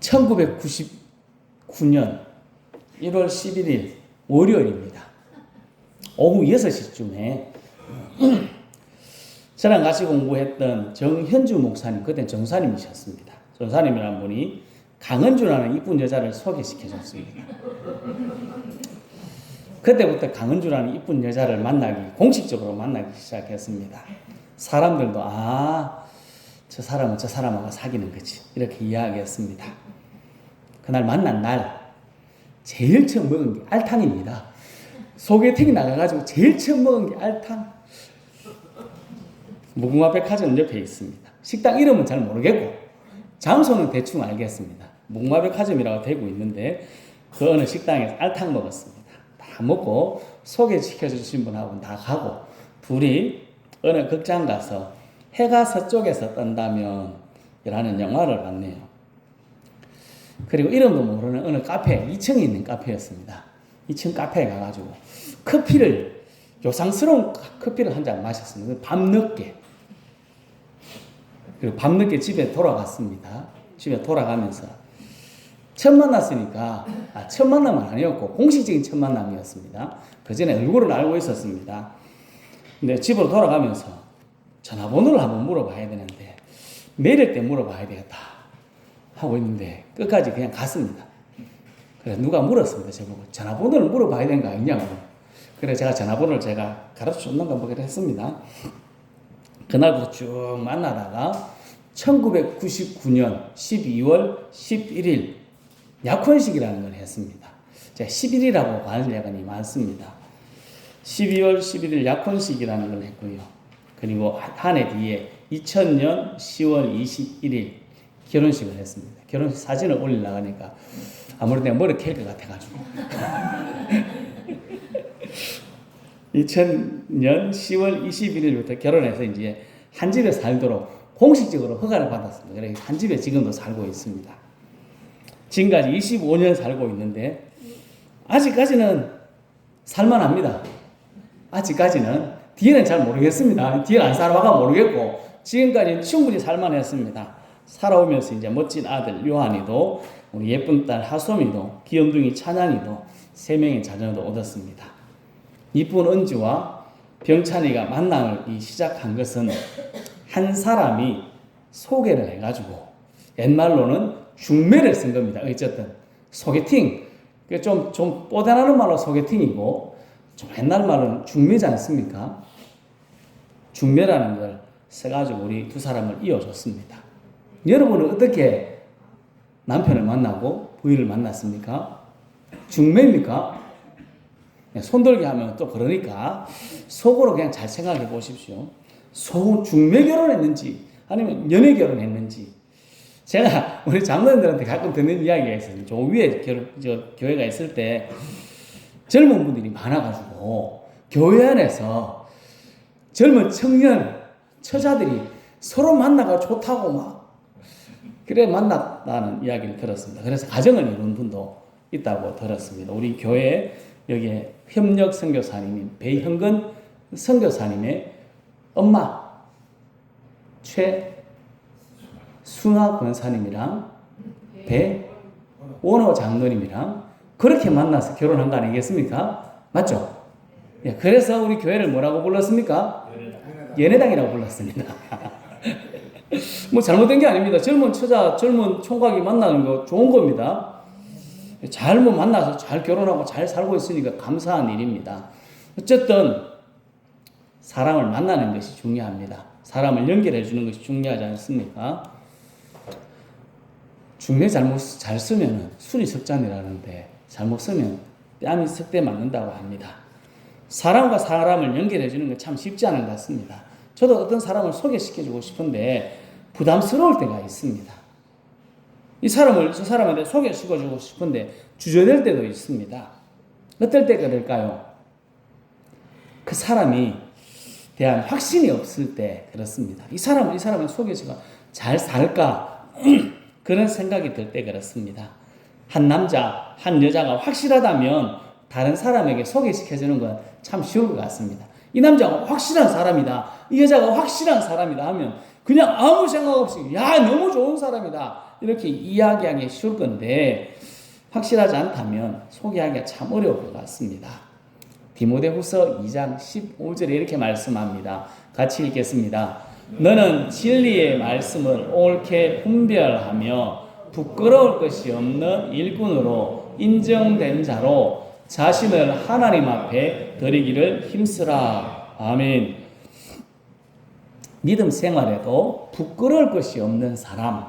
1999년 1월 11일 월요일입니다. 오후 6시쯤에 저랑 같이 공부했던 정현주 목사님, 그때 전사님이셨습니다. 전사님이라는 분이 강은주라는 이쁜 여자를 소개시켜줬습니다. 그때부터 강은주라는 이쁜 여자를 공식적으로 만나기 시작했습니다. 사람들도 저 사람은 저 사람하고 사귀는 거지, 이렇게 이야기했습니다. 그날 만난 날 제일 처음 먹은 게 알탕입니다. 소개팅이 나가가지고 제일 처음 먹은 게 알탕. 무궁화백화점 옆에 있습니다. 식당 이름은 잘 모르겠고 장소는 대충 알겠습니다. 무궁화백화점이라고 되고 있는데 그 어느 식당에서 알탕 먹었습니다. 다 먹고 소개시켜주신 분하고 다 가고 둘이 어느 극장 가서 해가 서쪽에서 뜬다면 이라는 영화를 봤네요. 그리고 이름도 모르는 어느 카페, 2층에 있는 카페였습니다. 2층 카페에 가가지고 요상스러운 커피를 한 잔 마셨습니다. 밤늦게. 그리고 밤늦게 집에 돌아갔습니다. 집에 돌아가면서 처음 만났으니까, 첫 만남은 아니었고 공식적인 첫 만남이었습니다. 그 전에 얼굴을 알고 있었습니다. 근데 집으로 돌아가면서 전화번호를 한번 물어봐야 되는데 내릴 때 물어봐야 되겠다 하고 있는데 끝까지 그냥 갔습니다. 그래서 누가 물었습니다. 저보고 전화번호를 물어봐야 되는 거 아니냐고. 그래서 제가 전화번호를 가르쳐 줬는가 보기로 했습니다. 그날부터 쭉 만나다가 1999년 12월 11일 약혼식이라는 걸 했습니다. 제가 11이라고 관례관이 많습니다. 12월 11일 약혼식이라는 걸 했고요. 그리고 한 해 뒤에 2000년 10월 21일 결혼식을 했습니다. 결혼식 사진을 올리려고 하니까 아무래도 내가 머리 캘 것 같아가지고 2000년 10월 21일부터 결혼해서 이제 한 집에 살도록 공식적으로 허가를 받았습니다. 그래서 한 집에 지금도 살고 있습니다. 지금까지 25년 살고 있는데 아직까지는 살만합니다. 아직까지는. 뒤에는 잘 모르겠습니다. 뒤에 안 살아봐가 모르겠고 지금까지는 충분히 살만했습니다. 살아오면서 이제 멋진 아들 요한이도, 우리 예쁜 딸 하솜이도, 귀염둥이 찬양이도 3명의 자녀도 얻었습니다. 이쁜 은주와 병찬이가 만남을 시작한 것은 한 사람이 소개를 해가지고, 옛말로는 중매를 쓴 겁니다. 어쨌든 소개팅, 좀 뽀대나는 말로 소개팅이고 좀 옛날 말로는 중매지 않습니까? 중매라는 걸 써가지고 우리 두 사람을 이어줬습니다. 여러분은 어떻게 남편을 만나고 부인을 만났습니까? 중매입니까? 손들게 하면 또 그러니까 속으로 그냥 잘 생각해 보십시오. 중매 결혼했는지 아니면 연애 결혼했는지. 제가 우리 장로님들한테 가끔 듣는 이야기가 있어요. 저 위에 교회가 있을 때 젊은 분들이 많아가지고 교회 안에서 젊은 청년 처자들이 서로 만나가 좋다고 막 그래 만났다는 이야기를 들었습니다. 그래서 가정을 이룬 분도 있다고 들었습니다. 우리 교회 여기에 협력 선교사님인 배형근 선교사님의 엄마 최순화 권사님이랑 배원호 장로님이랑 그렇게 만나서 결혼한 거 아니겠습니까? 맞죠? 예, 그래서 우리 교회를 뭐라고 불렀습니까? 연애당이라고 불렀습니다. 뭐 잘못된 게 아닙니다. 젊은 총각이 만나는 거 좋은 겁니다. 잘 만나서 잘 결혼하고 잘 살고 있으니까 감사한 일입니다. 어쨌든 사람을 만나는 것이 중요합니다. 사람을 연결해 주는 것이 중요하지 않습니까? 중매 잘못 잘 쓰면 술이 석잔이라는데 잘못 쓰면 뺨이 석대 맞는다고 합니다. 사람과 사람을 연결해 주는 건 참 쉽지 않은 것 같습니다. 저도 어떤 사람을 소개시켜 주고 싶은데 부담스러울 때가 있습니다. 저 사람한테 소개시켜 주고 싶은데 주저될 때도 있습니다. 어떨 때가 될까요? 그 사람이 대한 확신이 없을 때 그렇습니다. 이 사람은 소개시켜 잘 살까? 그런 생각이 들 때 그렇습니다. 한 남자, 한 여자가 확실하다면 다른 사람에게 소개시켜주는 건 참 쉬울 것 같습니다. 이 남자가 확실한 사람이다, 이 여자가 확실한 사람이다 하면 그냥 아무 생각 없이 야 너무 좋은 사람이다 이렇게 이야기하기 쉬울 건데 확실하지 않다면 소개하기가 참 어려울 것 같습니다. 디모데후서 2장 15절에 이렇게 말씀합니다. 같이 읽겠습니다. 너는 진리의 말씀을 옳게 분별하며 부끄러울 것이 없는 일꾼으로 인정된 자로 자신을 하나님 앞에 드리기를 힘쓰라. 아멘. 믿음 생활에도 부끄러울 것이 없는 사람,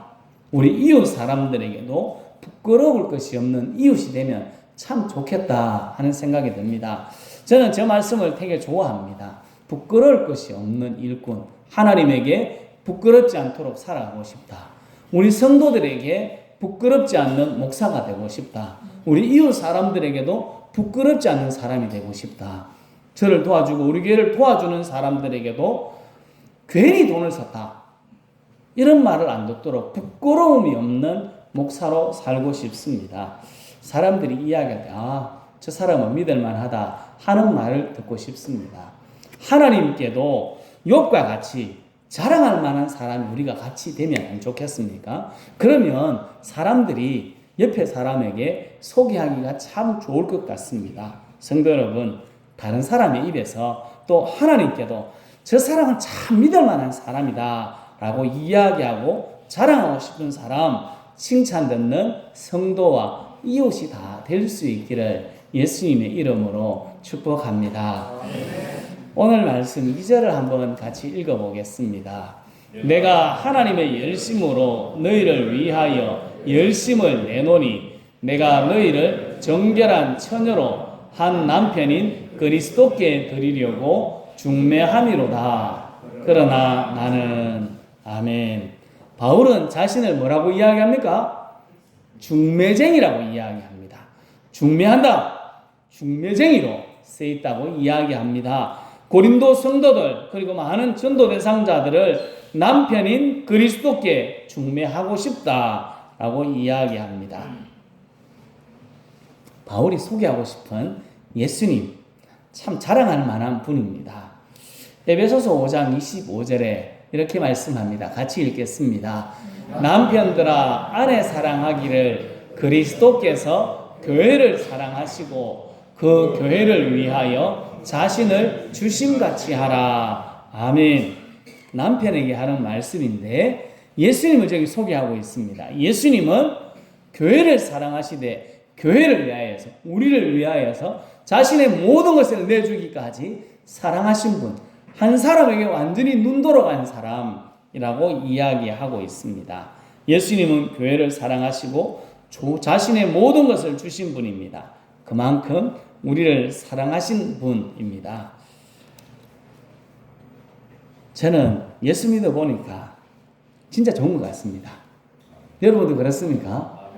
우리 이웃 사람들에게도 부끄러울 것이 없는 이웃이 되면 참 좋겠다 하는 생각이 듭니다. 저는 저 말씀을 되게 좋아합니다. 부끄러울 것이 없는 일꾼, 하나님에게 부끄럽지 않도록 살아가고 싶다. 우리 성도들에게 부끄럽지 않는 목사가 되고 싶다. 우리 이웃 사람들에게도 부끄럽지 않는 사람이 되고 싶다. 저를 도와주고 우리 교회를 도와주는 사람들에게도 괜히 돈을 썼다. 이런 말을 안 듣도록 부끄러움이 없는 목사로 살고 싶습니다. 사람들이 이야기할 때 저 사람은 믿을만하다 하는 말을 듣고 싶습니다. 하나님께도 욥과 같이 자랑할 만한 사람이 우리가 같이 되면 안 좋겠습니까? 그러면 사람들이 옆에 사람에게 소개하기가 참 좋을 것 같습니다. 성도 여러분, 다른 사람의 입에서 또 하나님께도 저 사람은 참 믿을 만한 사람이다 라고 이야기하고 자랑하고 싶은 사람, 칭찬 듣는 성도와 이웃이 다 될 수 있기를 예수님의 이름으로 축복합니다. 오늘 말씀 2절을 한번 같이 읽어보겠습니다. 내가 하나님의 열심으로 너희를 위하여 열심을 내노니 내가 너희를 정결한 처녀로 한 남편인 그리스도께 드리려고 중매함이로다. 그러나 나는 아멘. 바울은 자신을 뭐라고 이야기합니까? 중매쟁이라고 이야기합니다. 중매한다. 중매쟁이로 쓰였다고 이야기합니다. 고린도 성도들 그리고 많은 전도 대상자들을 남편인 그리스도께 중매하고 싶다라고 이야기합니다. 바울이 소개하고 싶은 예수님 참 자랑할 만한 분입니다. 에베소서 5장 25절에 이렇게 말씀합니다. 같이 읽겠습니다. 남편들아 아내 사랑하기를 그리스도께서 교회를 사랑하시고 그 교회를 위하여 자신을 주심같이 하라. 아멘. 남편에게 하는 말씀인데 예수님을 저기 소개하고 있습니다. 예수님은 교회를 사랑하시되 교회를 위하여서 우리를 위하여서 자신의 모든 것을 내주기까지 사랑하신 분, 한 사람에게 완전히 눈 돌아간 사람이라고 이야기하고 있습니다. 예수님은 교회를 사랑하시고 자신의 모든 것을 주신 분입니다. 그만큼 우리를 사랑하신 분입니다. 저는 예수 믿어 보니까 진짜 좋은 것 같습니다. 여러분도 그렇습니까?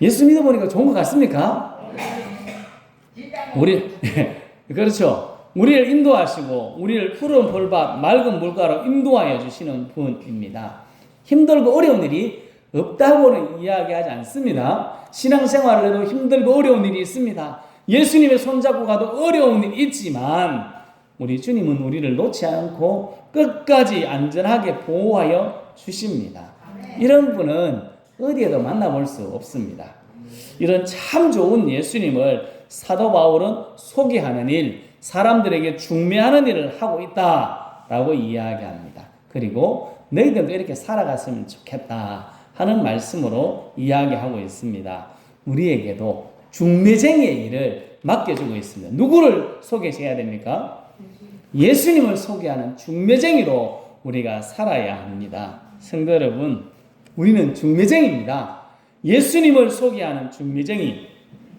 예수 믿어 보니까 좋은 것 같습니까? 그렇죠. 우리를 인도하시고 우리를 푸른 풀밭 맑은 물가로 인도하여 주시는 분입니다. 힘들고 어려운 일이 없다고는 이야기하지 않습니다. 신앙생활을 해도 힘들고 어려운 일이 있습니다. 예수님의 손잡고 가도 어려운 일이 있지만 우리 주님은 우리를 놓지 않고 끝까지 안전하게 보호하여 주십니다. 이런 분은 어디에도 만나볼 수 없습니다. 이런 참 좋은 예수님을 사도 바울은 소개하는 일, 사람들에게 중매하는 일을 하고 있다라고 이야기합니다. 그리고 너희들도 이렇게 살아갔으면 좋겠다 하는 말씀으로 이야기하고 있습니다. 우리에게도 중매쟁이의 일을 맡겨주고 있습니다. 누구를 소개해야 됩니까? 예수님을 소개하는 중매쟁이로 우리가 살아야 합니다. 성도 여러분, 우리는 중매쟁이입니다. 예수님을 소개하는 중매쟁이,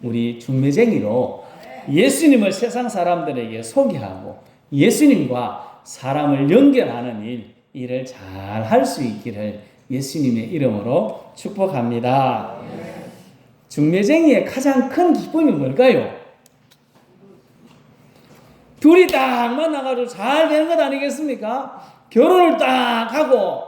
우리 중매쟁이로 예수님을 세상 사람들에게 소개하고 예수님과 사람을 연결하는 일을 잘 할 수 있기를 예수님의 이름으로 축복합니다. 중매쟁이의 가장 큰 기쁨이 뭘까요? 둘이 딱 만나가지고 잘 되는 것 아니겠습니까? 결혼을 딱 하고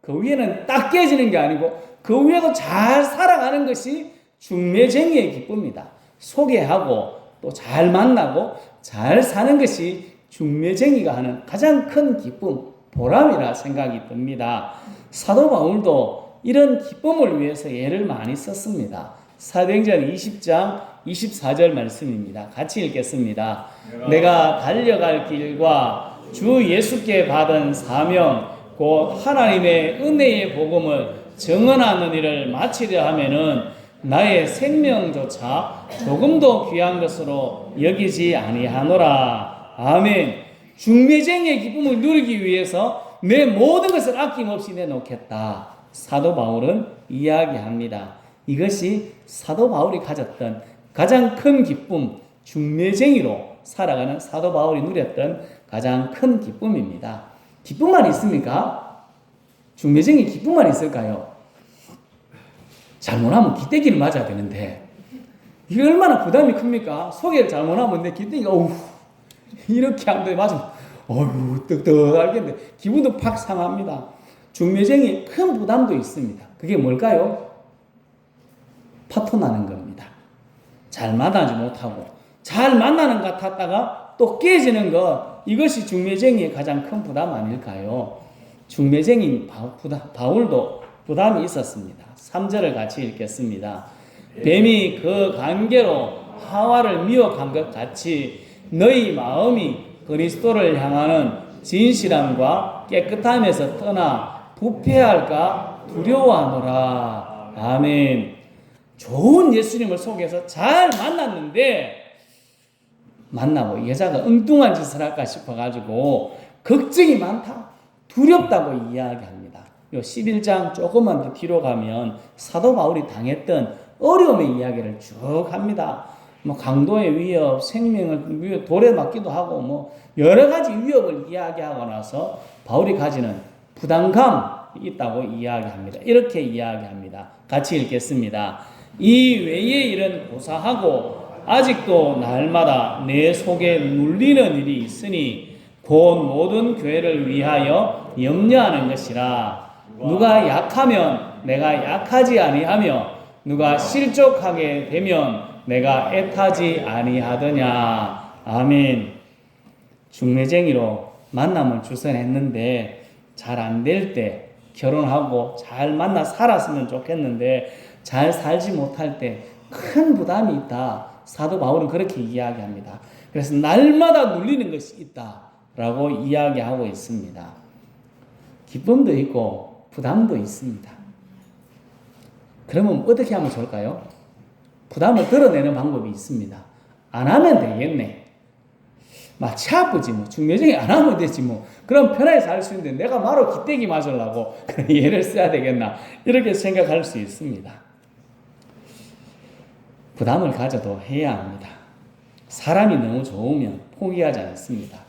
그 위에는 딱 깨지는 게 아니고 그 위에도 잘 살아가는 것이 중매쟁이의 기쁨입니다. 소개하고 또 잘 만나고 잘 사는 것이 중매쟁이가 하는 가장 큰 기쁨, 보람이라 생각이 듭니다. 사도 바울도 이런 기쁨을 위해서 애를 많이 썼습니다. 사도행전 20장 24절 말씀입니다. 같이 읽겠습니다. 내가 달려갈 길과 주 예수께 받은 사명 곧 하나님의 은혜의 복음을 증언하는 일을 마치려 하면은 나의 생명조차 조금도 귀한 것으로 여기지 아니하노라. 아멘. 중매쟁이의 기쁨을 누리기 위해서 내 모든 것을 아낌없이 내놓겠다. 사도 바울은 이야기합니다. 이것이 사도 바울이 가졌던 가장 큰 기쁨, 중매쟁이로 살아가는 사도 바울이 누렸던 가장 큰 기쁨입니다. 기쁨만 있습니까? 중매쟁이 기쁨만 있을까요? 잘못하면 기대기를 맞아야 되는데 이게 얼마나 부담이 큽니까? 소개를 잘못하면 내 기대기가 이렇게 한 대 맞으면 뜨뜻하겠는데 기분도 팍 상합니다. 중매쟁이 큰 부담도 있습니다. 그게 뭘까요? 파토나는 겁니다. 잘 만나지 못하고 잘 만나는 것 같았다가 또 깨지는 것, 이것이 중매쟁이의 가장 큰 부담 아닐까요? 중매쟁이 바울도 부담이 있었습니다. 3절을 같이 읽겠습니다. 뱀이 그 관계로 하와를 미혹한 것 같이 너희 마음이 그리스도를 향하는 진실함과 깨끗함에서 떠나 부패할까 두려워하노라. 아멘. 좋은 예수님을 속에서 잘 만났는데 만나고 여자가 엉뚱한 짓을 할까 싶어가지고 걱정이 많다, 두렵다고 이야기합니다. 요 11장 조금만 더 뒤로 가면 사도 바울이 당했던 어려움의 이야기를 쭉 합니다. 강도의 위협, 생명을 위협, 돌에 맞기도 하고 여러 가지 위협을 이야기하고 나서 바울이 가지는 부담감이 있다고 이야기합니다. 이렇게 이야기합니다. 같이 읽겠습니다. 이 외의 일은 고사하고 아직도 날마다 내 속에 눌리는 일이 있으니 곧 모든 교회를 위하여 염려하는 것이라. 누가 약하면 내가 약하지 아니하며 누가 실족하게 되면 내가 애타지 아니하더냐. 아멘. 중매쟁이로 만남을 주선했는데 잘 안 될 때, 결혼하고 잘 만나 살았으면 좋겠는데 잘 살지 못할 때 큰 부담이 있다. 사도 바울은 그렇게 이야기합니다. 그래서 날마다 눌리는 것이 있다라고 이야기하고 있습니다. 기쁨도 있고 부담도 있습니다. 그러면 어떻게 하면 좋을까요? 부담을 덜어내는 방법이 있습니다. 안 하면 되겠네. 마치 아프지 중매쟁이 안 하면 되지 그럼 편하게 살 수 있는데 내가 바로 기대기 맞으려고 얘를 써야 되겠나, 이렇게 생각할 수 있습니다. 부담을 가져도 해야 합니다. 사람이 너무 좋으면 포기하지 않습니다.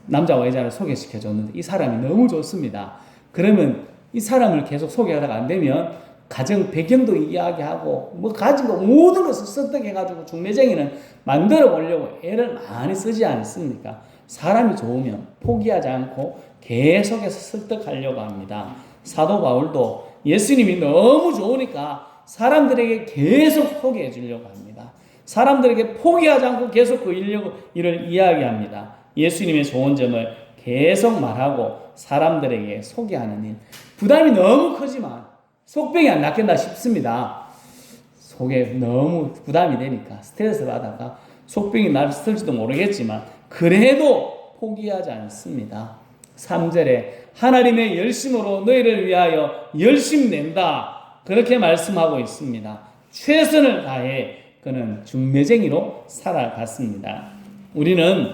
남자와 여자를 소개시켜줬는데 이 사람이 너무 좋습니다. 그러면 이 사람을 계속 소개하다가 안 되면 가정 배경도 이야기하고 가진 거 모든 것을 습득해가지고 중매쟁이는 만들어 보려고 애를 많이 쓰지 않습니까? 사람이 좋으면 포기하지 않고 계속해서 습득하려고 합니다. 사도 바울도 예수님이 너무 좋으니까 사람들에게 계속 소개해 주려고 합니다. 사람들에게 포기하지 않고 계속 그 일을 이야기합니다. 예수님의 좋은 점을 계속 말하고 사람들에게 소개하는 일. 부담이 너무 크지만 속병이 안 낫겠나 싶습니다. 속에 너무 부담이 되니까 스트레스 받다가 속병이 났을지도 모르겠지만 그래도 포기하지 않습니다. 3절에 하나님의 열심으로 너희를 위하여 열심 낸다, 그렇게 말씀하고 있습니다. 최선을 다해 그는 중매쟁이로 살아갔습니다. 우리는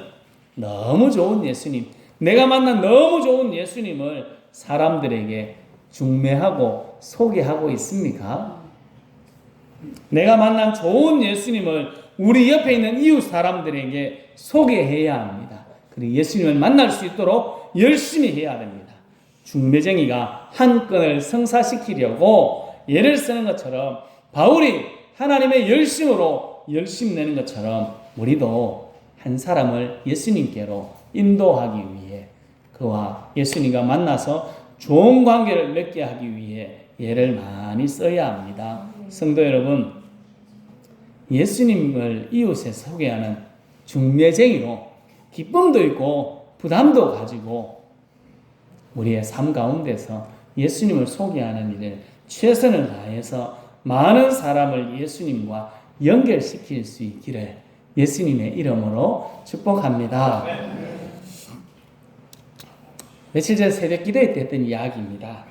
너무 좋은 예수님, 내가 만난 너무 좋은 예수님을 사람들에게 중매하고 소개하고 있습니까? 내가 만난 좋은 예수님을 우리 옆에 있는 이웃 사람들에게 소개해야 합니다. 그리고 예수님을 만날 수 있도록 열심히 해야 됩니다. 중매쟁이가 한 건을 성사시키려고 예를 쓰는 것처럼, 바울이 하나님의 열심으로 열심 내는 것처럼 우리도 한 사람을 예수님께로 인도하기 위해, 그와 예수님과 만나서 좋은 관계를 맺게 하기 위해 예를 많이 써야 합니다. 성도 여러분, 예수님을 이웃에 소개하는 중매쟁이로 기쁨도 있고 부담도 가지고 우리의 삶 가운데서 예수님을 소개하는 일을 최선을 다해서 많은 사람을 예수님과 연결시킬 수 있기를 예수님의 이름으로 축복합니다. 며칠 전 새벽 기도회 때 했던 이야기입니다.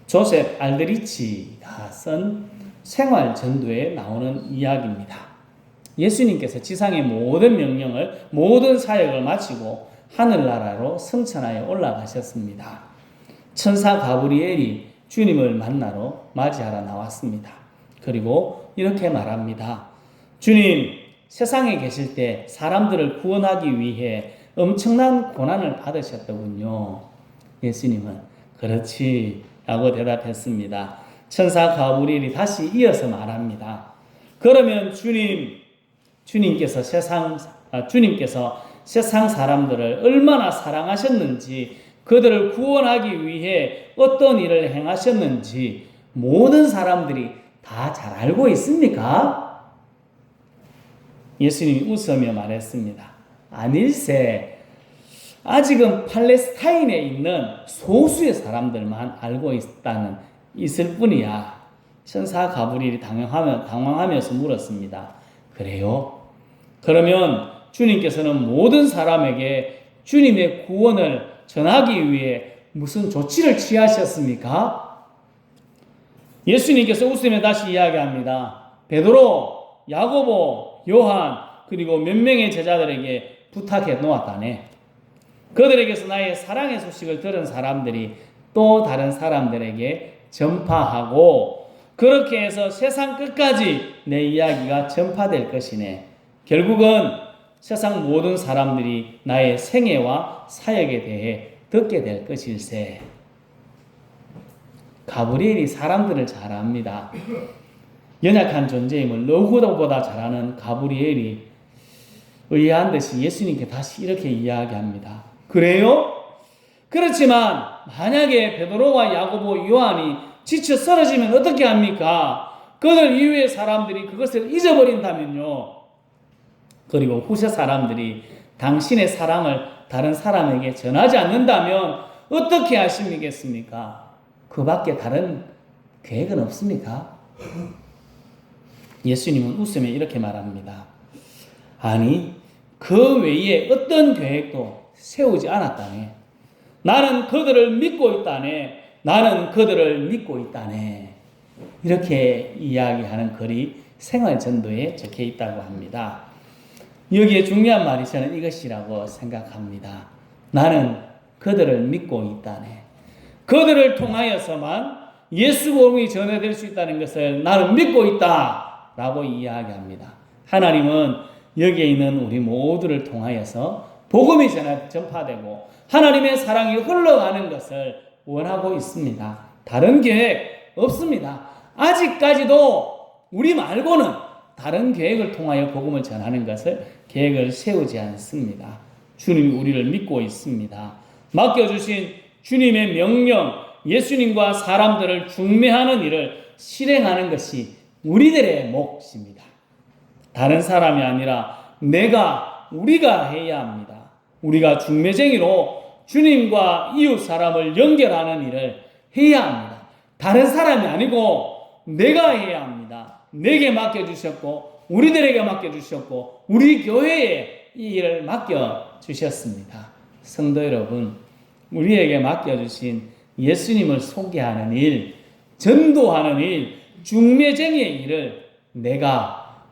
조셉 알드리치가 쓴 생활 전도에 나오는 이야기입니다. 예수님께서 지상의 모든 명령을, 모든 사역을 마치고 하늘나라로 승천하여 올라가셨습니다. 천사 가브리엘이 주님을 만나러 맞이하러 나왔습니다. 그리고 이렇게 말합니다. 주님, 세상에 계실 때 사람들을 구원하기 위해 엄청난 고난을 받으셨더군요. 예수님은 그렇지 라고 대답했습니다. 천사 가브리엘이 다시 이어서 말합니다. 그러면 주님께서 세상 사람들을 얼마나 사랑하셨는지, 그들을 구원하기 위해 어떤 일을 행하셨는지 모든 사람들이 다 잘 알고 있습니까? 예수님이 웃으며 말했습니다. 아닐세. 아직은 팔레스타인에 있는 소수의 사람들만 알고 있을 뿐이야. 천사 가브리엘이 당황하면서 물었습니다. 그래요? 그러면 주님께서는 모든 사람에게 주님의 구원을 전하기 위해 무슨 조치를 취하셨습니까? 예수님께서 웃으며 다시 이야기합니다. 베드로, 야고보, 요한 그리고 몇 명의 제자들에게 부탁해 놓았다네. 그들에게서 나의 사랑의 소식을 들은 사람들이 또 다른 사람들에게 전파하고, 그렇게 해서 세상 끝까지 내 이야기가 전파될 것이네. 결국은 세상 모든 사람들이 나의 생애와 사역에 대해 듣게 될 것일세. 가브리엘이 사람들을 잘 압니다. 연약한 존재임을 누구보다 잘 아는 가브리엘이 의아한 듯이 예수님께 다시 이렇게 이야기합니다. 그래요? 그렇지만 만약에 베드로와 야고보, 요한이 지쳐 쓰러지면 어떻게 합니까? 그들 이후의 사람들이 그것을 잊어버린다면요. 그리고 후세 사람들이 당신의 사랑을 다른 사람에게 전하지 않는다면 어떻게 하시겠습니까? 그 밖에 다른 계획은 없습니까? 예수님은 웃으며 이렇게 말합니다. 아니, 그 외에 어떤 계획도 세우지 않았다네. 나는 그들을 믿고 있다네. 나는 그들을 믿고 있다네. 이렇게 이야기하는 글이 생활전도에 적혀 있다고 합니다. 여기에 중요한 말이 저는 이것이라고 생각합니다. 나는 그들을 믿고 있다네. 그들을 통하여서만 예수 복음이 전해질 수 있다는 것을 나는 믿고 있다라고 이야기합니다. 하나님은 여기에 있는 우리 모두를 통하여서 복음이 전파되고 하나님의 사랑이 흘러가는 것을 원하고 있습니다. 다른 계획 없습니다. 아직까지도 우리 말고는 다른 계획을 통하여 복음을 전하는 것을 계획을 세우지 않습니다. 주님이 우리를 믿고 있습니다. 맡겨주신 주님의 명령, 예수님과 사람들을 중매하는 일을 실행하는 것이 우리들의 몫입니다. 다른 사람이 아니라 우리가 해야 합니다. 우리가 중매쟁이로 주님과 이웃 사람을 연결하는 일을 해야 합니다. 다른 사람이 아니고 내가 해야 합니다. 내게 맡겨주셨고 우리들에게 맡겨주셨고 우리 교회에 이 일을 맡겨주셨습니다. 성도 여러분, 우리에게 맡겨주신 예수님을 소개하는 일, 전도하는 일, 중매쟁이의 일을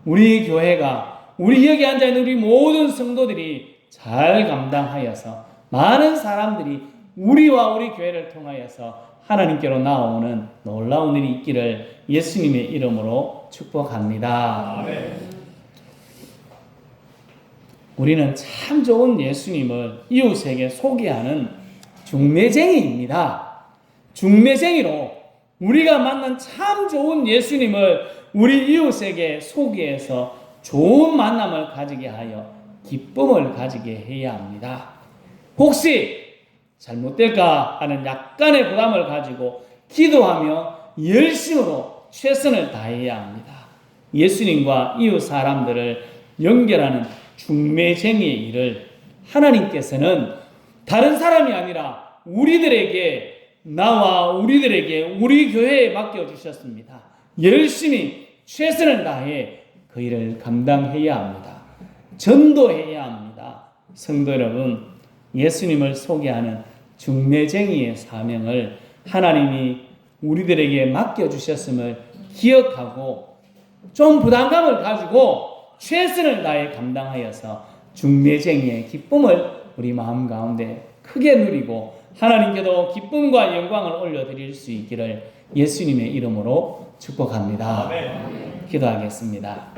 우리 교회가, 우리 여기 앉아있는 우리 모든 성도들이 잘 감당하여서 많은 사람들이 우리와 우리 교회를 통하여서 하나님께로 나오는 놀라운 일이 있기를 예수님의 이름으로 축복합니다. 아멘. 우리는 참 좋은 예수님을 이웃에게 소개하는 중매쟁이입니다. 중매쟁이로 우리가 만난 참 좋은 예수님을 우리 이웃에게 소개해서 좋은 만남을 가지게 하여 기쁨을 가지게 해야 합니다. 혹시 잘못될까 하는 약간의 부담을 가지고 기도하며 열심으로 최선을 다해야 합니다. 예수님과 이웃 사람들을 연결하는 중매쟁이의 일을 하나님께서는 다른 사람이 아니라 나와 우리들에게 우리 교회에 맡겨주셨습니다. 열심히 최선을 다해 그 일을 감당해야 합니다. 전도해야 합니다. 성도 여러분, 예수님을 소개하는 중매쟁이의 사명을 하나님이 우리들에게 맡겨주셨음을 기억하고 좀 부담감을 가지고 최선을 다해 감당하여서 중매쟁이의 기쁨을 우리 마음 가운데 크게 누리고 하나님께도 기쁨과 영광을 올려드릴 수 있기를 예수님의 이름으로 축복합니다. 기도하겠습니다.